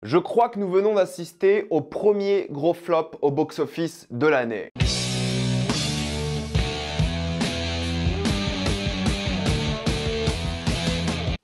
Je crois que nous venons d'assister au premier gros flop au box-office de l'année.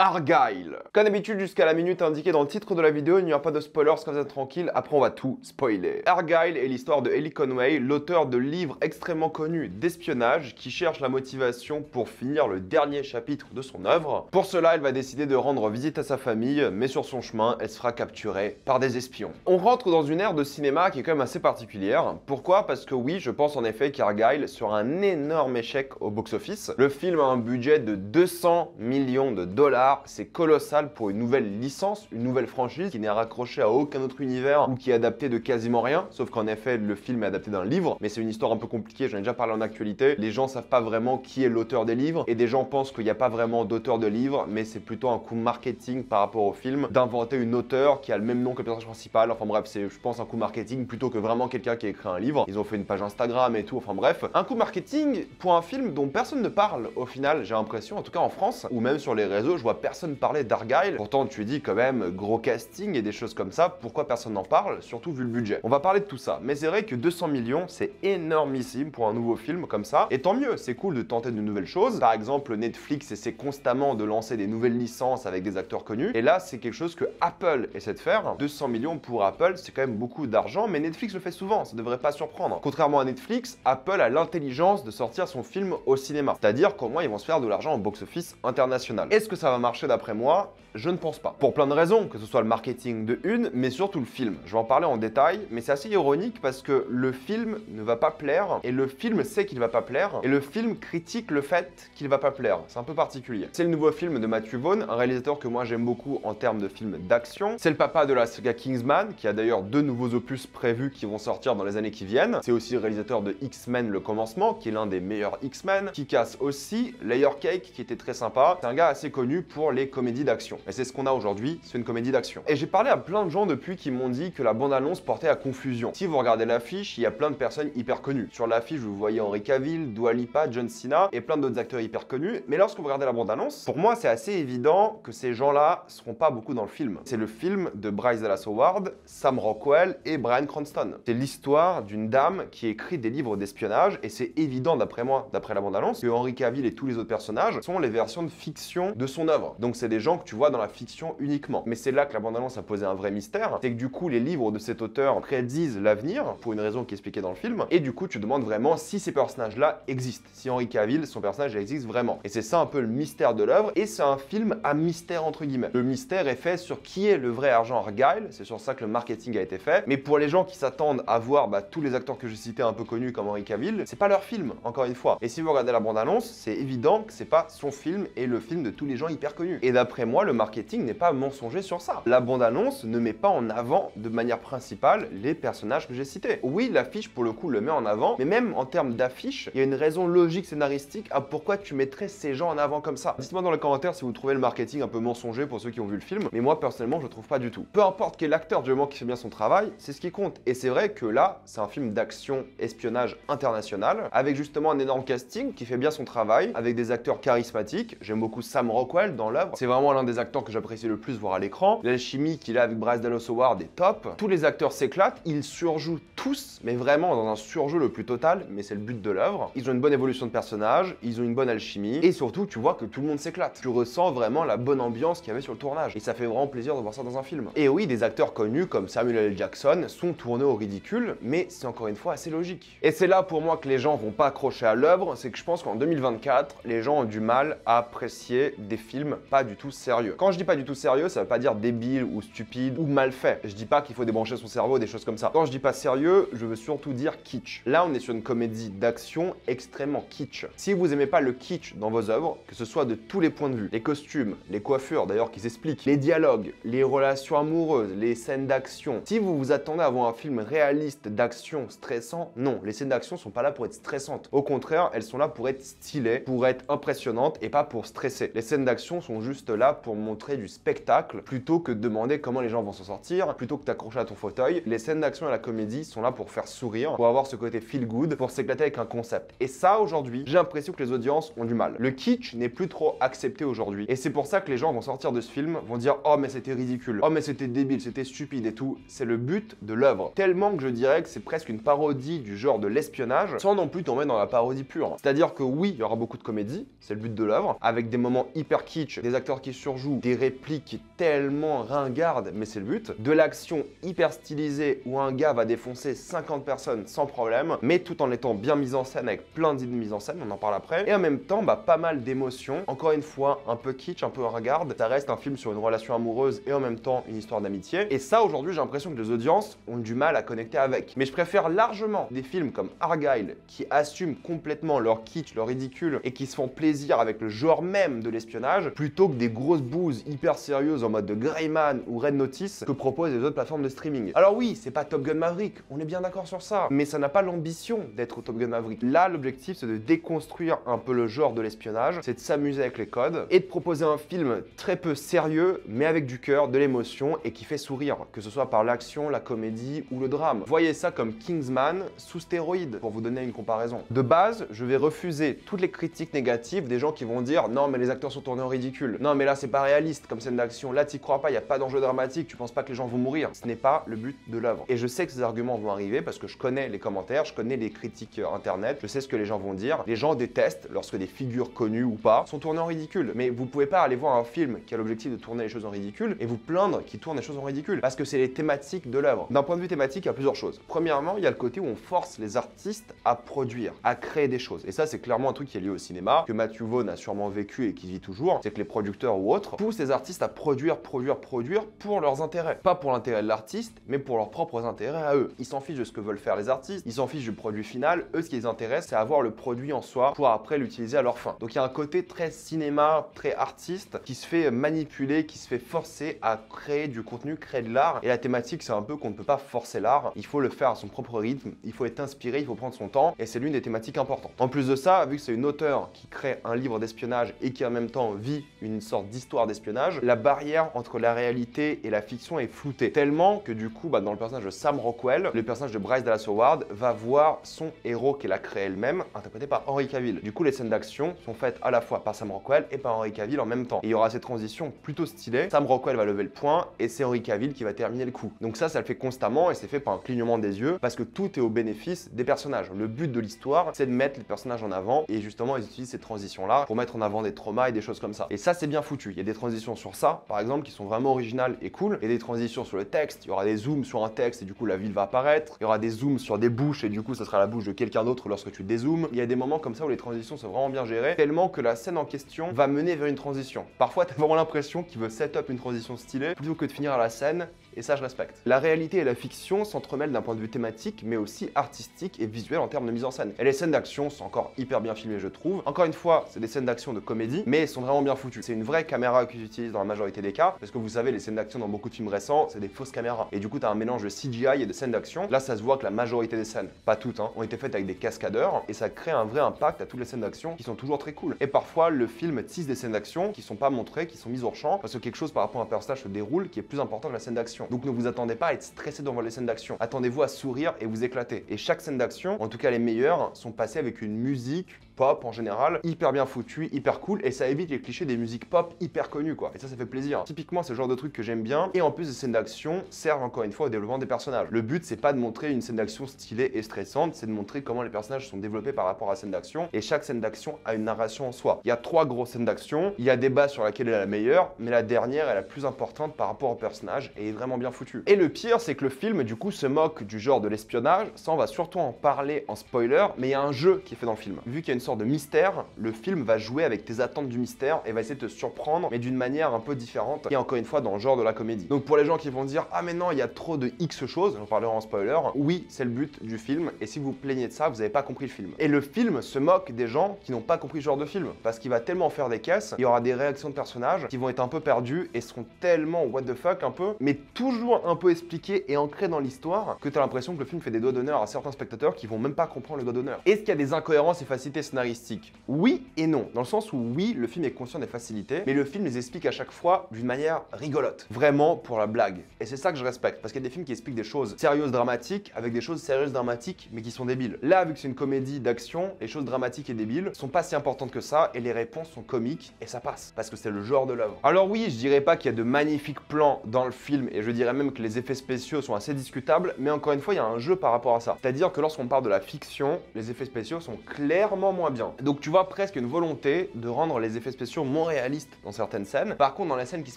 Argyle. Comme d'habitude, jusqu'à la minute indiquée dans le titre de la vidéo, il n'y aura pas de spoilers, comme vous êtes tranquille, après on va tout spoiler. Argyle est l'histoire de Ellie Conway, l'auteur de livres extrêmement connus d'espionnage, qui cherche la motivation pour finir le dernier chapitre de son œuvre. Pour cela, elle va décider de rendre visite à sa famille, mais sur son chemin, elle sera capturée par des espions. On rentre dans une ère de cinéma qui est quand même assez particulière. Pourquoi? Parce que oui, je pense en effet qu'Argyle sera un énorme échec au box-office. Le film a un budget de 200 millions de dollars. C'est colossal pour une nouvelle licence, une nouvelle franchise qui n'est raccrochée à aucun autre univers ou qui est adaptée de quasiment rien, sauf qu'en effet le film est adapté d'un livre, mais c'est une histoire un peu compliquée, j'en ai déjà parlé en actualité. Les gens savent pas vraiment qui est l'auteur des livres et des gens pensent qu'il n'y a pas vraiment d'auteur de livres, mais c'est plutôt un coup marketing par rapport au film d'inventer une auteure qui a le même nom que le personnage principal. Enfin bref, c'est je pense un coup marketing plutôt que vraiment quelqu'un qui a écrit un livre. Ils ont fait une page Instagram et tout, enfin bref. Un coup marketing pour un film dont personne ne parle au final, j'ai l'impression, en tout cas en France, ou même sur les réseaux, je vois personne parler d'Argyle. Pourtant, tu dis quand même gros casting et des choses comme ça. Pourquoi personne n'en parle? Surtout vu le budget. On va parler de tout ça. Mais c'est vrai que 200 millions, c'est énormissime pour un nouveau film comme ça. Et tant mieux, c'est cool de tenter de nouvelles choses. Par exemple, Netflix essaie constamment de lancer des nouvelles licences avec des acteurs connus. Et là, c'est quelque chose que Apple essaie de faire. 200 millions pour Apple, c'est quand même beaucoup d'argent, mais Netflix le fait souvent. Ça devrait pas surprendre. Contrairement à Netflix, Apple a l'intelligence de sortir son film au cinéma. C'est-à-dire comment ils vont se faire de l'argent au box-office international. Est-ce que ça va marcher d'après moi? Je ne pense pas. Pour plein de raisons, que ce soit le marketing de une, mais surtout le film. Je vais en parler en détail, mais c'est assez ironique parce que le film ne va pas plaire, et le film sait qu'il va pas plaire, et le film critique le fait qu'il va pas plaire. C'est un peu particulier. C'est le nouveau film de Matthew Vaughn, un réalisateur que moi j'aime beaucoup en termes de films d'action. C'est le papa de la saga Kingsman, qui a d'ailleurs 2 nouveaux opus prévus qui vont sortir dans les années qui viennent. C'est aussi le réalisateur de X-Men Le Commencement, qui est l'un des meilleurs X-Men. Kick-Ass aussi, Layer Cake, qui était très sympa. C'est un gars assez connu pour les comédies d'action. Et c'est ce qu'on a aujourd'hui, c'est une comédie d'action. Et j'ai parlé à plein de gens depuis qui m'ont dit que la bande-annonce portait à confusion. Si vous regardez l'affiche, il y a plein de personnes hyper connues. Sur l'affiche, vous voyez Henry Cavill, Dua Lipa, John Cena et plein d'autres acteurs hyper connus. Mais lorsque vous regardez la bande-annonce, pour moi, c'est assez évident que ces gens-là seront pas beaucoup dans le film. C'est le film de Bryce Dallas Howard, Sam Rockwell et Bryan Cranston. C'est l'histoire d'une dame qui écrit des livres d'espionnage et c'est évident d'après moi, d'après la bande-annonce, que Henry Cavill et tous les autres personnages sont les versions de fiction de son œuvre. Donc c'est des gens que tu vois dans la fiction uniquement. Mais c'est là que la bande-annonce a posé un vrai mystère, c'est que du coup les livres de cet auteur prédisent l'avenir, pour une raison qui est expliquée dans le film, et du coup tu te demandes vraiment si ces personnages-là existent, si Henry Cavill, son personnage existe vraiment. Et c'est ça un peu le mystère de l'œuvre, et c'est un film à mystère entre guillemets. Le mystère est fait sur qui est le vrai agent Argyle, c'est sur ça que le marketing a été fait, mais pour les gens qui s'attendent à voir tous les acteurs que j'ai cités un peu connus comme Henry Cavill, c'est pas leur film, encore une fois. Et si vous regardez la bande-annonce, c'est évident que c'est pas son film et le film de tous les gens hyper connus. Et d'après moi, le marketing n'est pas mensonger sur ça. La bande-annonce ne met pas en avant de manière principale les personnages que j'ai cités. Oui, l'affiche pour le coup le met en avant, mais même en termes d'affiche, il y a une raison logique scénaristique à pourquoi tu mettrais ces gens en avant comme ça. Dites-moi dans les commentaires si vous trouvez le marketing un peu mensonger pour ceux qui ont vu le film, mais moi personnellement je trouve pas du tout. Peu importe quel acteur du moment qui fait bien son travail, c'est ce qui compte. Et c'est vrai que là, c'est un film d'action espionnage international, avec justement un énorme casting qui fait bien son travail, avec des acteurs charismatiques. J'aime beaucoup Sam Rockwell dans l'œuvre. C'est vraiment l'un des acteurs que j'apprécie le plus voir à l'écran. L'alchimie qu'il a avec Bryce Dallas Howard est top. Tous les acteurs s'éclatent, ils surjouent tous, mais vraiment dans un surjeu le plus total, mais c'est le but de l'œuvre. Ils ont une bonne évolution de personnage, ils ont une bonne alchimie, et surtout tu vois que tout le monde s'éclate. Tu ressens vraiment la bonne ambiance qu'il y avait sur le tournage, et ça fait vraiment plaisir de voir ça dans un film. Et oui, des acteurs connus comme Samuel L. Jackson sont tournés au ridicule, mais c'est encore une fois assez logique. Et c'est là pour moi que les gens vont pas accrocher à l'œuvre, c'est que je pense qu'en 2024, les gens ont du mal à apprécier des films pas du tout sérieux. Quand je dis pas du tout sérieux, ça veut pas dire débile ou stupide ou mal fait. Je dis pas qu'il faut débrancher son cerveau, des choses comme ça. Quand je dis pas sérieux, je veux surtout dire kitsch. Là, on est sur une comédie d'action extrêmement kitsch. Si vous aimez pas le kitsch dans vos œuvres, que ce soit de tous les points de vue, les costumes, les coiffures d'ailleurs qui s'expliquent, les dialogues, les relations amoureuses, les scènes d'action, si vous vous attendez à voir un film réaliste d'action stressant, non, les scènes d'action sont pas là pour être stressantes. Au contraire, elles sont là pour être stylées, pour être impressionnantes et pas pour stresser. Les scènes d'action d'actions sont juste là pour montrer du spectacle, plutôt que de demander comment les gens vont s'en sortir, plutôt que t'accrocher à ton fauteuil. Les scènes d'action et la comédie sont là pour faire sourire, pour avoir ce côté feel good, pour s'éclater avec un concept. Et ça, aujourd'hui, j'ai l'impression que les audiences ont du mal. Le kitsch n'est plus trop accepté aujourd'hui. Et c'est pour ça que les gens vont sortir de ce film, vont dire « Oh mais c'était ridicule, oh mais c'était débile, c'était stupide et tout ». C'est le but de l'œuvre. Tellement que je dirais que c'est presque une parodie du genre de l'espionnage, sans non plus tomber dans la parodie pure. C'est-à-dire que oui, il y aura beaucoup de comédie, c'est le but de l'œuvre, avec des moments hyper kitsch, des acteurs qui surjouent, des répliques tellement ringardes, mais c'est le but. De l'action hyper stylisée où un gars va défoncer 50 personnes sans problème, mais tout en étant bien mis en scène avec plein d'idées de mise en scène, on en parle après. Et en même temps, pas mal d'émotions. Encore une fois, un peu kitsch, un peu ringarde. Ça reste un film sur une relation amoureuse et en même temps une histoire d'amitié. Et ça, aujourd'hui, j'ai l'impression que les audiences ont du mal à connecter avec. Mais je préfère largement des films comme Argylle qui assument complètement leur kitsch, leur ridicule et qui se font plaisir avec le genre même de l'espionnage plutôt que des grosses bouses hyper sérieuses en mode de Greyman ou Red Notice que proposent les autres plateformes de streaming. Alors oui, c'est pas Top Gun Maverick, on est bien d'accord sur ça, mais ça n'a pas l'ambition d'être Top Gun Maverick. Là, l'objectif, c'est de déconstruire un peu le genre de l'espionnage, c'est de s'amuser avec les codes et de proposer un film très peu sérieux, mais avec du cœur, de l'émotion et qui fait sourire, que ce soit par l'action, la comédie ou le drame. Voyez ça comme Kingsman sous stéroïdes, pour vous donner une comparaison. De base, je vais refuser toutes les critiques négatives des gens qui vont dire « Non, mais les acteurs sont tournés en ridicule. Non, mais là, c'est pas réaliste comme scène d'action. Là, t'y crois pas, il n'y a pas d'enjeu dramatique, tu penses pas que les gens vont mourir. » Ce n'est pas le but de l'œuvre. Et je sais que ces arguments vont arriver parce que je connais les commentaires, je connais les critiques internet, je sais ce que les gens vont dire. Les gens détestent lorsque des figures connues ou pas sont tournées en ridicule. Mais vous pouvez pas aller voir un film qui a l'objectif de tourner les choses en ridicule et vous plaindre qu'il tourne les choses en ridicule parce que c'est les thématiques de l'œuvre. D'un point de vue thématique, il y a plusieurs choses. Premièrement, il y a le côté où on force les artistes à produire, à créer des choses. Et ça, c'est clairement un truc qui est lié au cinéma, que Matthew Vaughn a sûrement vécu et qui vit toujours. C'est que les producteurs ou autres poussent les artistes à produire pour leurs intérêts. Pas pour l'intérêt de l'artiste, mais pour leurs propres intérêts à eux. Ils s'en fichent de ce que veulent faire les artistes, ils s'en fichent du produit final. Eux, ce qui les intéresse, c'est avoir le produit en soi pour après l'utiliser à leur fin. Donc il y a un côté très cinéma, très artiste, qui se fait manipuler, qui se fait forcer à créer du contenu, créer de l'art. Et la thématique, c'est un peu qu'on ne peut pas forcer l'art. Il faut le faire à son propre rythme, il faut être inspiré, il faut prendre son temps. Et c'est l'une des thématiques importantes. En plus de ça, vu que c'est une auteure qui crée un livre d'espionnage et qui en même temps vit une sorte d'histoire d'espionnage, la barrière entre la réalité et la fiction est floutée. Tellement que du coup, dans le personnage de Sam Rockwell, le personnage de Bryce Dallas Howard va voir son héros qu'elle a créé elle-même, interprété par Henry Cavill. Du coup, les scènes d'action sont faites à la fois par Sam Rockwell et par Henry Cavill en même temps. Et il y aura ces transitions plutôt stylées. Sam Rockwell va lever le point et c'est Henry Cavill qui va terminer le coup. Donc ça le fait constamment et c'est fait par un clignement des yeux parce que tout est au bénéfice des personnages. Le but de l'histoire, c'est de mettre les personnages en avant et justement, ils utilisent ces transitions-là pour mettre en avant des traumas et des choses comme ça. Et ça, c'est bien foutu. Il y a des transitions sur ça, par exemple, qui sont vraiment originales et cool. Et des transitions sur le texte. Il y aura des zooms sur un texte et du coup, la ville va apparaître. Il y aura des zooms sur des bouches et du coup, ça sera la bouche de quelqu'un d'autre lorsque tu dézoomes. Il y a des moments comme ça où les transitions sont vraiment bien gérées, tellement que la scène en question va mener vers une transition. Parfois, t'as vraiment l'impression qu'il veut set up une transition stylée plutôt que de finir à la scène. Et ça, je respecte. La réalité et la fiction s'entremêlent d'un point de vue thématique, mais aussi artistique et visuel en termes de mise en scène. Et les scènes d'action sont encore hyper bien filmées, je trouve. Encore une fois, c'est des scènes d'action de comédie, mais elles sont vraiment bien foutues. C'est une vraie caméra qu'ils utilisent dans la majorité des cas, parce que vous savez, les scènes d'action dans beaucoup de films récents, c'est des fausses caméras. Et du coup, t'as un mélange de CGI et de scènes d'action. Là, ça se voit que la majorité des scènes, pas toutes, ont été faites avec des cascadeurs, et ça crée un vrai impact à toutes les scènes d'action qui sont toujours très cool. Et parfois, le film tisse des scènes d'action qui sont pas montrées, qui sont mises hors champ, parce que quelque chose par rapport à un personnage se déroule qui est plus important que la scène d'action. Donc ne vous attendez pas à être stressé devant les scènes d'action. Attendez-vous à sourire et vous éclater. Et chaque scène d'action, en tout cas les meilleures, sont passées avec une musique pop en général, hyper bien foutue, hyper cool, et ça évite les clichés des musiques pop hyper connues quoi. Et ça fait plaisir. Typiquement, c'est le genre de truc que j'aime bien. Et en plus, les scènes d'action servent encore une fois au développement des personnages. Le but, c'est pas de montrer une scène d'action stylée et stressante, c'est de montrer comment les personnages sont développés par rapport à la scène d'action. Et chaque scène d'action a une narration en soi. Il y a 3 grosses scènes d'action. Il y a débat sur laquelle est la meilleure, mais la dernière est la plus importante par rapport au personnage et est vraiment bien foutue. Et le pire, c'est que le film, du coup, se moque du genre de l'espionnage. Ça, on va surtout en parler en spoiler, mais il y a un jeu qui est fait dans le film. Vu qu'il y a une sorte de mystère, le film va jouer avec tes attentes du mystère et va essayer de te surprendre, mais d'une manière un peu différente, et encore une fois dans le genre de la comédie. Donc pour les gens qui vont dire « Ah mais non, il y a trop de X choses », j'en parlerai en spoiler, oui, c'est le but du film, et si vous plaignez de ça, vous n'avez pas compris le film. Et le film se moque des gens qui n'ont pas compris ce genre de film, parce qu'il va tellement faire des caisses, il y aura des réactions de personnages qui vont être un peu perdus et seront tellement what the fuck un peu, mais toujours un peu expliqué et ancré dans l'histoire que t'as l'impression que le film fait des doigts d'honneur à certains spectateurs qui vont même pas comprendre le doigt d'honneur. Est-ce qu'il y a des incohérences et facilités scénaristiques? Oui et non. Dans le sens où oui, le film est conscient des facilités, mais le film les explique à chaque fois d'une manière rigolote. Vraiment pour la blague. Et c'est ça que je respecte, parce qu'il y a des films qui expliquent des choses sérieuses, dramatiques, avec des choses sérieuses, dramatiques, mais qui sont débiles. Là, vu que c'est une comédie d'action, les choses dramatiques et débiles sont pas si importantes que ça, et les réponses sont comiques, et ça passe, parce que c'est le genre de l'œuvre. Alors oui, je dirais pas qu'il y a de magnifiques plans dans le film, et je dirais même que les effets spéciaux sont assez discutables, mais encore une fois, il y a un jeu par rapport à ça. C'est-à-dire que lorsqu'on parle de la fiction, les effets spéciaux sont clairement moins bien. Donc tu vois presque une volonté de rendre les effets spéciaux moins réalistes dans certaines scènes. Par contre, dans les scènes qui se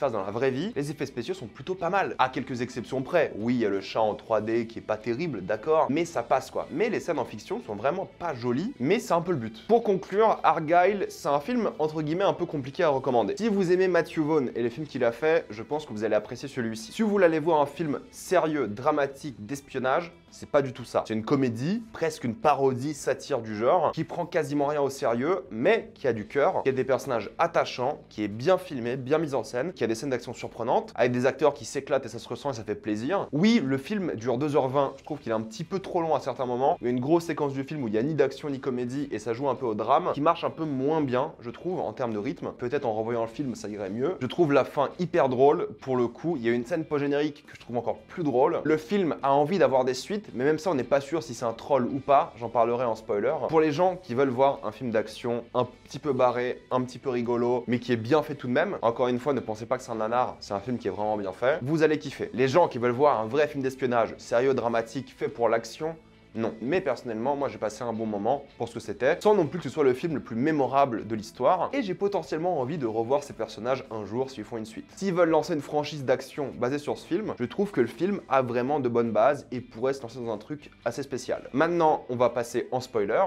passent dans la vraie vie, les effets spéciaux sont plutôt pas mal. À quelques exceptions près. Oui, il y a le chat en 3D qui est pas terrible, d'accord, mais ça passe quoi. Mais les scènes en fiction sont vraiment pas jolies, mais c'est un peu le but. Pour conclure, Argylle, c'est un film entre guillemets un peu compliqué à recommander. Si vous aimez Matthew Vaughn et les films qu'il a fait, je pense que vous allez apprécier celui-ci. Si vous voulez aller voir un film sérieux, dramatique, d'espionnage, c'est pas du tout ça. C'est une comédie, presque une parodie, satire du genre, qui prend quasiment rien au sérieux, mais qui a du cœur, qui a des personnages attachants, qui est bien filmé, bien mis en scène, qui a des scènes d'action surprenantes, avec des acteurs qui s'éclatent et ça se ressent et ça fait plaisir. Oui, le film dure 2h20, je trouve qu'il est un petit peu trop long à certains moments. Il y a une grosse séquence du film où il n'y a ni d'action ni comédie et ça joue un peu au drame, qui marche un peu moins bien, je trouve, en termes de rythme. Peut-être en revoyant le film, ça irait mieux. Je trouve la fin hyper drôle, pour le coup. Il y a une scène post-générique que je trouve encore plus drôle. Le film a envie d'avoir des suites, mais même ça, on n'est pas sûr si c'est un troll ou pas. J'en parlerai en spoiler. Pour les gens qui veulent voir un film d'action un petit peu barré, un petit peu rigolo, mais qui est bien fait tout de même, encore une fois, ne pensez pas que c'est un nanar, c'est un film qui est vraiment bien fait. Vous allez kiffer. Les gens qui veulent voir un vrai film d'espionnage, sérieux, dramatique, fait pour l'action, non. Mais personnellement, moi j'ai passé un bon moment pour ce que c'était, sans non plus que ce soit le film le plus mémorable de l'histoire, et j'ai potentiellement envie de revoir ces personnages un jour s'ils font une suite. S'ils veulent lancer une franchise d'action basée sur ce film, je trouve que le film a vraiment de bonnes bases et pourrait se lancer dans un truc assez spécial. Maintenant, on va passer en spoiler.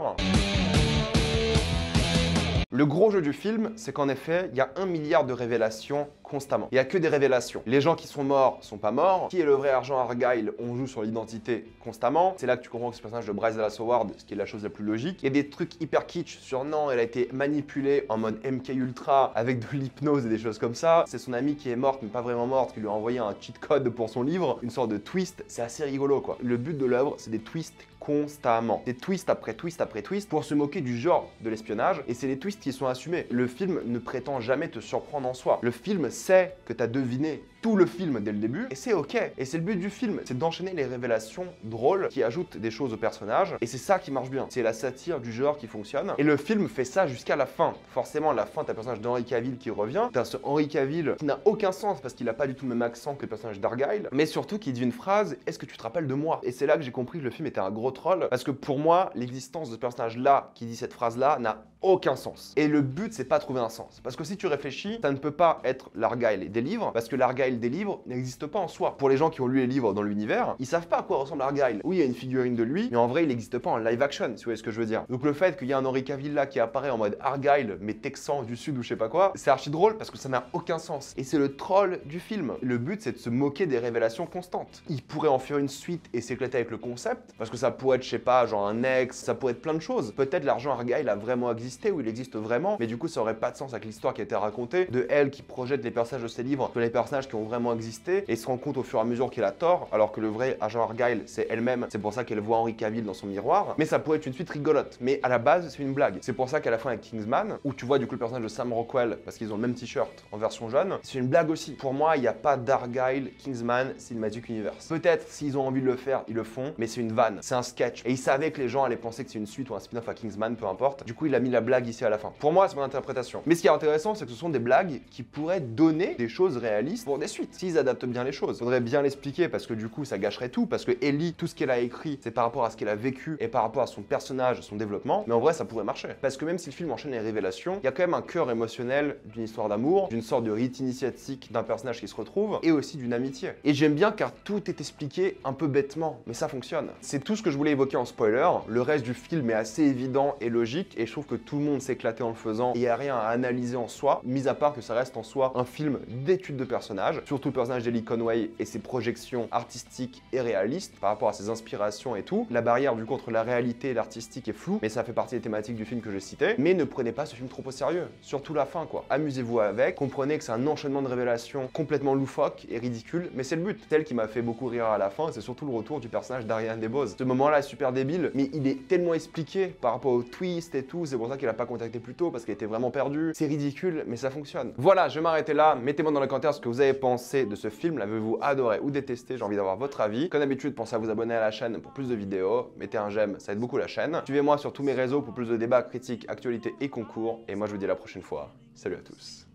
Le gros jeu du film, c'est qu'en effet, il y a 1 milliard de révélations constamment. Il n'y a que des révélations. Les gens qui sont morts sont pas morts. Qui est le vrai agent Argylle? On joue sur l'identité constamment. C'est là que tu comprends que ce personnage de Bryce Dallas Howard, ce qui est la chose la plus logique. Il y a des trucs hyper kitsch sur non, elle a été manipulée en mode MK Ultra avec de l'hypnose et des choses comme ça. C'est son amie qui est morte, mais pas vraiment morte, qui lui a envoyé un cheat code pour son livre. Une sorte de twist. C'est assez rigolo quoi. Le but de l'œuvre, c'est des twists constamment. Des twists après twist après twist pour se moquer du genre de l'espionnage et c'est les twists qui sont assumés. Le film ne prétend jamais te surprendre en soi. Le film sait que t'as deviné tout le film dès le début et c'est ok. Et c'est le but du film, c'est d'enchaîner les révélations drôles qui ajoutent des choses au personnage et c'est ça qui marche bien. C'est la satire du genre qui fonctionne et le film fait ça jusqu'à la fin. Forcément, à la fin, t'as le personnage d'Henry Cavill qui revient. T'as ce Henry Cavill qui n'a aucun sens parce qu'il a pas du tout le même accent que le personnage d'Argylle, mais surtout qui dit une phrase, est-ce que tu te rappelles de moi? Et c'est là que j'ai compris que le film était un gros troll parce que pour moi, l'existence de ce personnage-là qui dit cette phrase-là n'a aucun sens. Et le but, c'est pas trouver un sens. Parce que si tu réfléchis, ça ne peut pas être l'Argylle des livres, parce que l'Argylle des livres n'existe pas en soi. Pour les gens qui ont lu les livres dans l'univers, ils savent pas à quoi ressemble Argylle. Oui, il y a une figurine de lui, mais en vrai, il n'existe pas en live action, si vous voyez ce que je veux dire. Donc le fait qu'il y ait un Henry Cavill là qui apparaît en mode Argylle, mais texan du sud ou je sais pas quoi, c'est archi drôle parce que ça n'a aucun sens. Et c'est le troll du film. Le but, c'est de se moquer des révélations constantes. Il pourrait en faire une suite et s'éclater avec le concept, parce que ça pourrait être, je sais pas, genre un ex, ça pourrait être plein de choses. Peut-être l'argent Argylle a vraiment existé ou il existe vraiment, mais du coup ça aurait pas de sens avec l'histoire qui a été racontée, de elle qui projette les personnages de ses livres sur les personnages qui ont vraiment existé et se rend compte au fur et à mesure qu'elle a tort, alors que le vrai agent Argylle c'est elle-même, c'est pour ça qu'elle voit Henry Cavill dans son miroir, mais ça pourrait être une suite rigolote, mais à la base c'est une blague. C'est pour ça qu'à la fin avec Kingsman, où tu vois du coup le personnage de Sam Rockwell, parce qu'ils ont le même t-shirt en version jeune, c'est une blague aussi. Pour moi, il n'y a pas d'Argylle Kingsman Cinematic Universe. Peut-être s'ils ont envie de le faire, ils le font, mais c'est une vanne, c'est un sketch. Et ils savaient que les gens allaient penser que c'est une suite ou un spin-off à Kingsman, peu importe. Du coup, il a mis la blague ici à la fin. Pour moi, c'est mon interprétation. Mais ce qui est intéressant, c'est que ce sont des blagues qui pourraient donner des choses réalistes pour des suites, s'ils adaptent bien les choses. Faudrait bien l'expliquer parce que du coup, ça gâcherait tout, parce que Ellie, tout ce qu'elle a écrit, c'est par rapport à ce qu'elle a vécu et par rapport à son personnage, son développement. Mais en vrai, ça pourrait marcher. Parce que même si le film enchaîne les révélations, il y a quand même un cœur émotionnel d'une histoire d'amour, d'une sorte de rite initiatique d'un personnage qui se retrouve, et aussi d'une amitié. Et j'aime bien car tout est expliqué un peu bêtement, mais ça fonctionne. C'est tout ce que je voulais évoquer en spoiler. Le reste du film est assez évident et logique, et je trouve que tout le monde s'éclatait en le faisant, et il n'y a rien à analyser en soi, mis à part que ça reste en soi un film d'étude de personnages, surtout le personnage d'Ellie Conway et ses projections artistiques et réalistes par rapport à ses inspirations et tout. La barrière du coup entre la réalité et l'artistique est floue, mais ça fait partie des thématiques du film que j'ai cité. Mais ne prenez pas ce film trop au sérieux, surtout la fin quoi. Amusez-vous avec, comprenez que c'est un enchaînement de révélations complètement loufoque et ridicule, mais c'est le but. Celle qui m'a fait beaucoup rire à la fin, c'est surtout le retour du personnage d'Ariane DeBose. Ce moment-là est super débile, mais il est tellement expliqué par rapport au twist et tout, c'est pour ça qu'il a pas contacté plus tôt, parce qu'il était vraiment perdu. C'est ridicule, mais ça fonctionne. Voilà, je vais m'arrêter là. Mettez-moi dans les commentaires ce que vous avez pensé de ce film. L'avez-vous adoré ou détesté? J'ai envie d'avoir votre avis. Comme d'habitude, pensez à vous abonner à la chaîne pour plus de vidéos. Mettez un j'aime, ça aide beaucoup la chaîne. Suivez-moi sur tous mes réseaux pour plus de débats, critiques, actualités et concours. Et moi, je vous dis à la prochaine fois. Salut à tous.